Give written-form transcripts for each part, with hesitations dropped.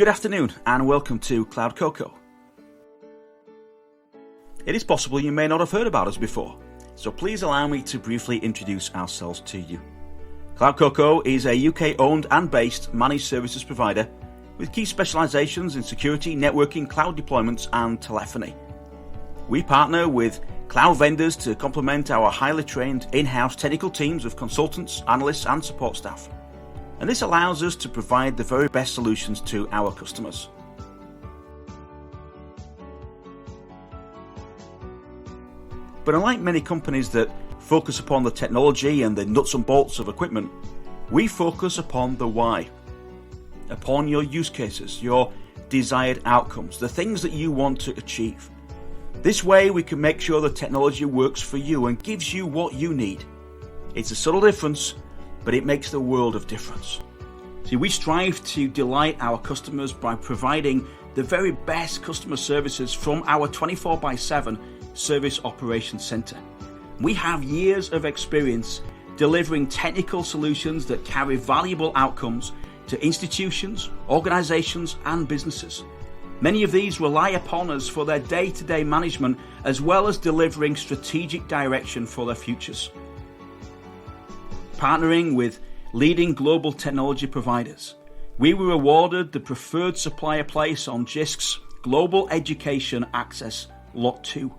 Good afternoon and welcome to CloudCoCo. It is possible you may not have heard about us before, so please allow me to briefly introduce ourselves to you. CloudCoCo is a UK-owned and based managed services provider with key specializations in security, networking, cloud deployments and telephony. We partner with cloud vendors to complement our highly trained in-house technical teams of consultants, analysts and support staff. And this allows us to provide the very best solutions to our customers. But unlike many companies that focus upon the technology and the nuts and bolts of equipment, we focus upon the why, upon your use cases, your desired outcomes, the things that you want to achieve. This way we can make sure the technology works for you and gives you what you need. It's a subtle difference, but it makes the world of difference. See, we strive to delight our customers by providing the very best customer services from our 24/7 service operations center. We have years of experience delivering technical solutions that carry valuable outcomes to institutions, organizations, and businesses. Many of these rely upon us for their day-to-day management as well as delivering strategic direction for their futures. Partnering with leading global technology providers, we were awarded the preferred supplier place on JISC's Global Education Access Lot 2.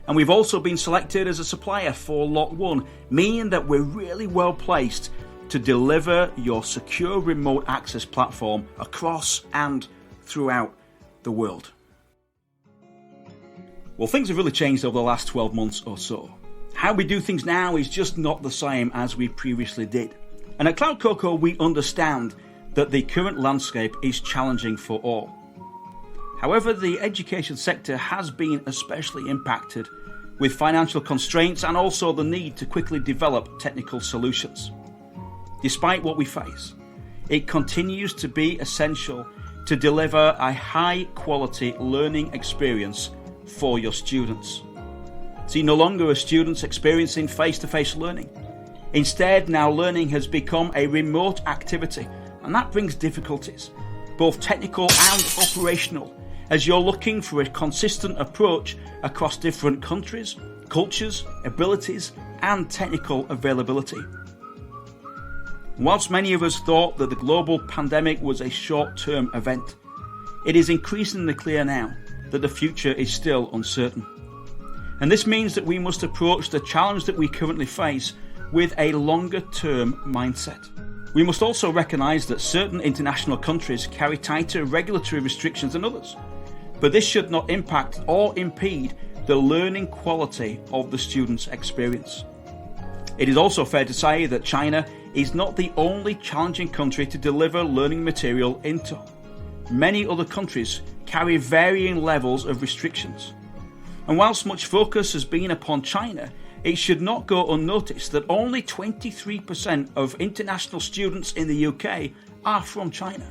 And we've also been selected as a supplier for Lot 1, meaning that we're really well placed to deliver your secure remote access platform across and throughout the world. Well, things have really changed over the last 12 months or so. How we do things now is just not the same as we previously did. And at CloudCoCo, we understand that the current landscape is challenging for all. However, the education sector has been especially impacted with financial constraints and also the need to quickly develop technical solutions. Despite what we face, it continues to be essential to deliver a high-quality learning experience for your students. See, no longer are students experiencing face-to-face learning. Instead, now learning has become a remote activity, and that brings difficulties, both technical and operational, as you're looking for a consistent approach across different countries, cultures, abilities, and technical availability. Whilst many of us thought that the global pandemic was a short-term event, it is increasingly clear now that the future is still uncertain. And this means that we must approach the challenge that we currently face with a longer-term mindset. We must also recognise that certain international countries carry tighter regulatory restrictions than others, but this should not impact or impede the learning quality of the student's experience. It is also fair to say that China is not the only challenging country to deliver learning material into. Many other countries carry varying levels of restrictions. And whilst much focus has been upon China, it should not go unnoticed that only 23% of international students in the UK are from China.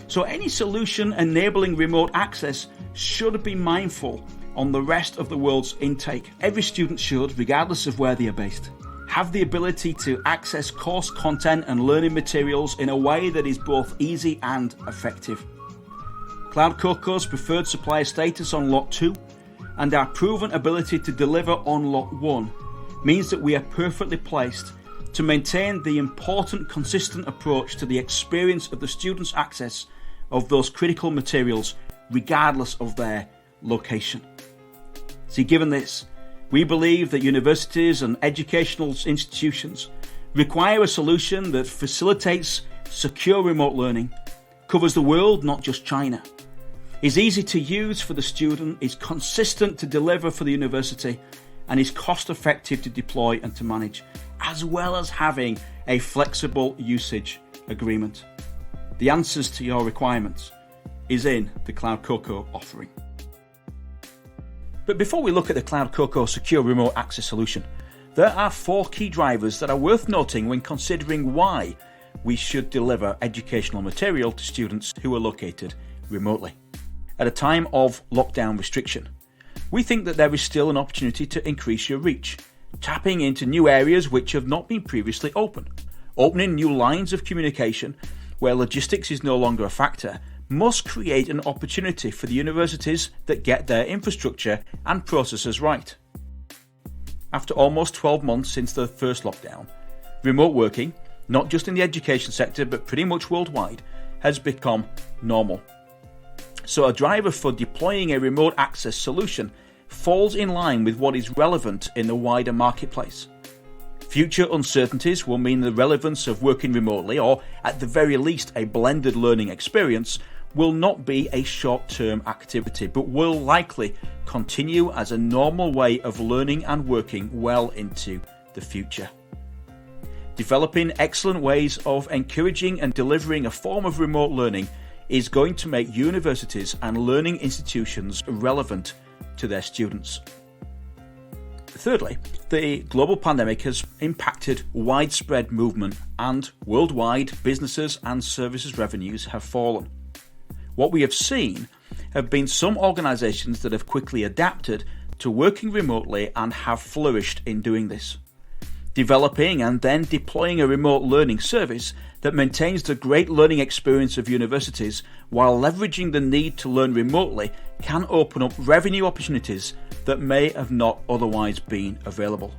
So any solution enabling remote access should be mindful on the rest of the world's intake. Every student should, regardless of where they are based, have the ability to access course content and learning materials in a way that is both easy and effective. CloudCoCo's preferred supplier status on Lot 2 and our proven ability to deliver on Lot 1 means that we are perfectly placed to maintain the important consistent approach to the experience of the students' access of those critical materials regardless of their location. See, given this, we believe that universities and educational institutions require a solution that facilitates secure remote learning, covers the world, not just China, is easy to use for the student, is consistent to deliver for the university, and is cost effective to deploy and to manage, as well as having a flexible usage agreement. The answers to your requirements is in the CloudCoCo offering. But before we look at the CloudCoCo secure remote access solution, there are 4 key drivers that are worth noting when considering why we should deliver educational material to students who are located remotely. At a time of lockdown restriction, we think that there is still an opportunity to increase your reach, tapping into new areas which have not been previously open, opening new lines of communication where logistics is no longer a factor, must create an opportunity for the universities that get their infrastructure and processes right. After almost 12 months since the first lockdown, remote working, not just in the education sector but pretty much worldwide, has become normal. So a driver for deploying a remote access solution falls in line with what is relevant in the wider marketplace. Future uncertainties will mean the relevance of working remotely, or at the very least a blended learning experience, will not be a short-term activity, but will likely continue as a normal way of learning and working well into the future. Developing excellent ways of encouraging and delivering a form of remote learning is going to make universities and learning institutions relevant to their students. Thirdly, the global pandemic has impacted widespread movement, and worldwide businesses and services revenues have fallen. What we have seen have been some organisations that have quickly adapted to working remotely and have flourished in doing this. Developing and then deploying a remote learning service that maintains the great learning experience of universities while leveraging the need to learn remotely can open up revenue opportunities that may have not otherwise been available.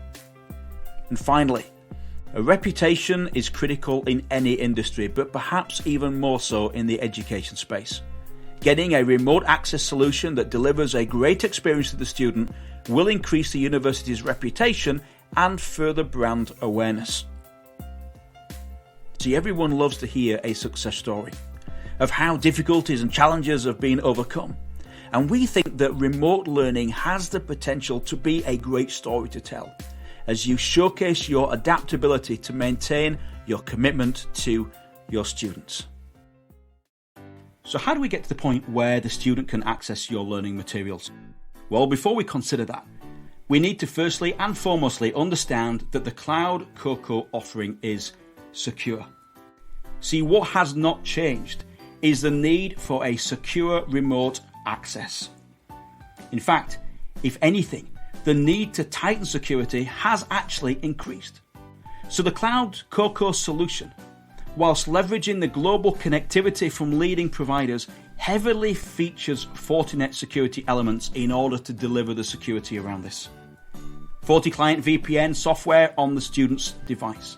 And finally, a reputation is critical in any industry, but perhaps even more so in the education space. Getting a remote access solution that delivers a great experience to the student will increase the university's reputation and further brand awareness. See, everyone loves to hear a success story of how difficulties and challenges have been overcome. And we think that remote learning has the potential to be a great story to tell, as you showcase your adaptability to maintain your commitment to your students. So how do we get to the point where the student can access your learning materials? Well, before we consider that, we need to firstly and foremostly understand that the CloudCoCo offering is secure. See, what has not changed is the need for a secure remote access. In fact, if anything, the need to tighten security has actually increased. So the CloudCoCo solution, whilst leveraging the global connectivity from leading providers, heavily features Fortinet security elements in order to deliver the security around this. FortiClient VPN software on the student's device.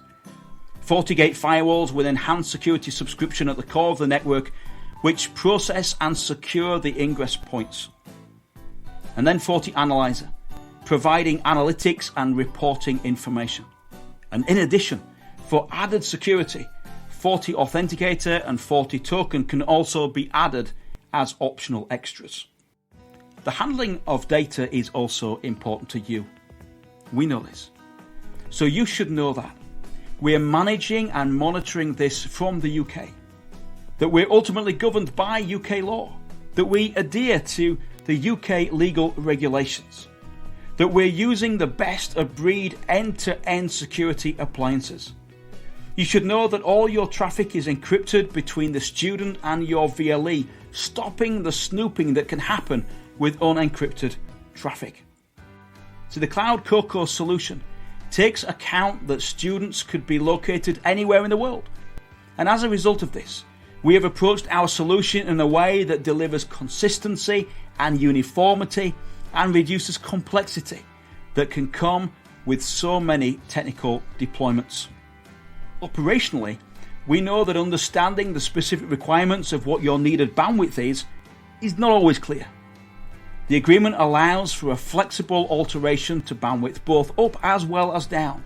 FortiGate firewalls with enhanced security subscription at the core of the network, which process and secure the ingress points. And then FortiAnalyzer, providing analytics and reporting information. And in addition, for added security, FortiAuthenticator and FortiToken can also be added as optional extras. The handling of data is also important to you. We know this. So you should know that. We're managing and monitoring this from the UK. That we're ultimately governed by UK law. That we adhere to the UK legal regulations. That we're using the best of breed end-to-end security appliances. You should know that all your traffic is encrypted between the student and your VLE, stopping the snooping that can happen with unencrypted traffic. So the CloudCoCo solution takes account that students could be located anywhere in the world. And as a result of this, we have approached our solution in a way that delivers consistency and uniformity and reduces complexity that can come with so many technical deployments. Operationally, we know that understanding the specific requirements of what your needed bandwidth is not always clear. The agreement allows for a flexible alteration to bandwidth both up as well as down,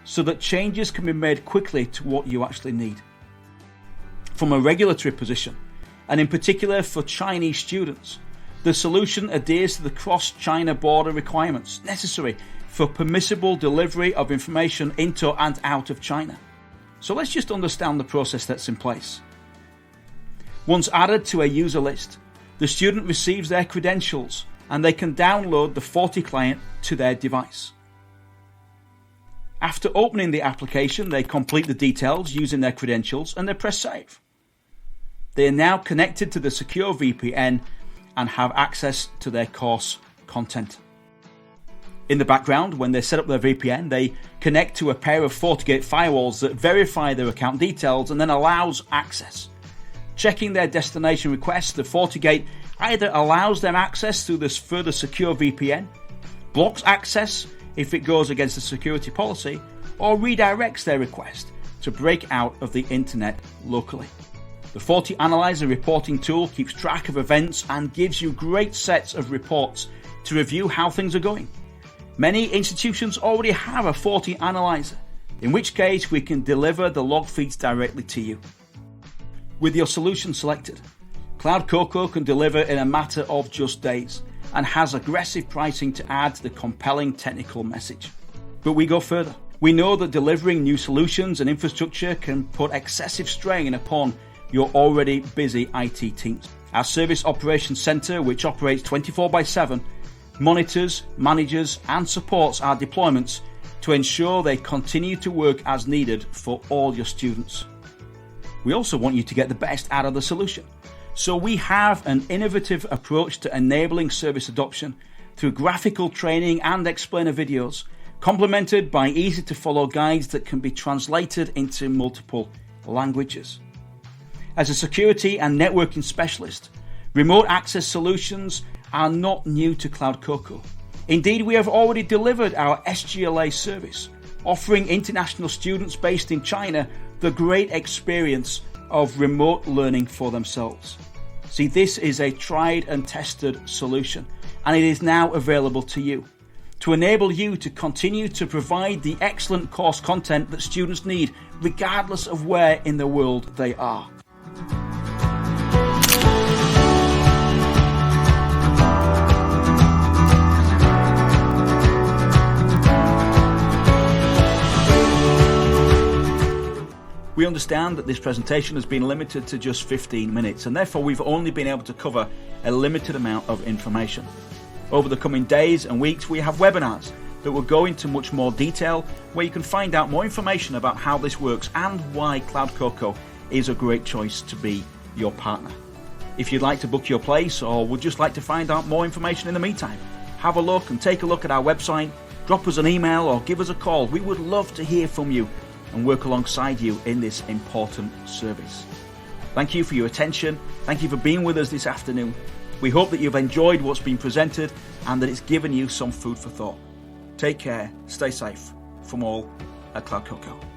so that changes can be made quickly to what you actually need. From a regulatory position, and in particular for Chinese students, the solution adheres to the cross-China border requirements necessary for permissible delivery of information into and out of China. So let's just understand the process that's in place. Once added to a user list, the student receives their credentials and they can download the FortiClient to their device. After opening the application, they complete the details using their credentials and they press save. They are now connected to the secure VPN and have access to their course content. In the background, when they set up their VPN, they connect to a pair of FortiGate firewalls that verify their account details and then allows access. Checking their destination requests, the FortiGate either allows them access through this further secure VPN, blocks access if it goes against the security policy, or redirects their request to break out of the internet locally. The FortiAnalyzer reporting tool keeps track of events and gives you great sets of reports to review how things are going. Many institutions already have a FortiAnalyzer, in which case we can deliver the log feeds directly to you. With your solution selected, CloudCoCo can deliver in a matter of just days and has aggressive pricing to add the compelling technical message. But we go further. We know that delivering new solutions and infrastructure can put excessive strain upon your already busy IT teams. Our Service Operations Center, which operates 24/7, monitors, manages and supports our deployments to ensure they continue to work as needed for all your students. We also want you to get the best out of the solution. So we have an innovative approach to enabling service adoption through graphical training and explainer videos, complemented by easy to follow guides that can be translated into multiple languages. As a security and networking specialist, remote access solutions are not new to CloudCoCo. Indeed, we have already delivered our SGLA service, offering international students based in China the great experience of remote learning for themselves. See, this is a tried and tested solution, and it is now available to you to enable you to continue to provide the excellent course content that students need, regardless of where in the world they are. We understand that this presentation has been limited to just 15 minutes, and therefore we've only been able to cover a limited amount of information. Over the coming days and weeks, we have webinars that will go into much more detail, where you can find out more information about how this works and why CloudCoCo is a great choice to be your partner. If you'd like to book your place or would just like to find out more information in the meantime, have a look and take a look at our website, drop us an email or give us a call. We would love to hear from you and work alongside you in this important service. Thank you for your attention. Thank you for being with us this afternoon. We hope that you've enjoyed what's been presented and that it's given you some food for thought. Take care, stay safe. From all at CloudCoCo.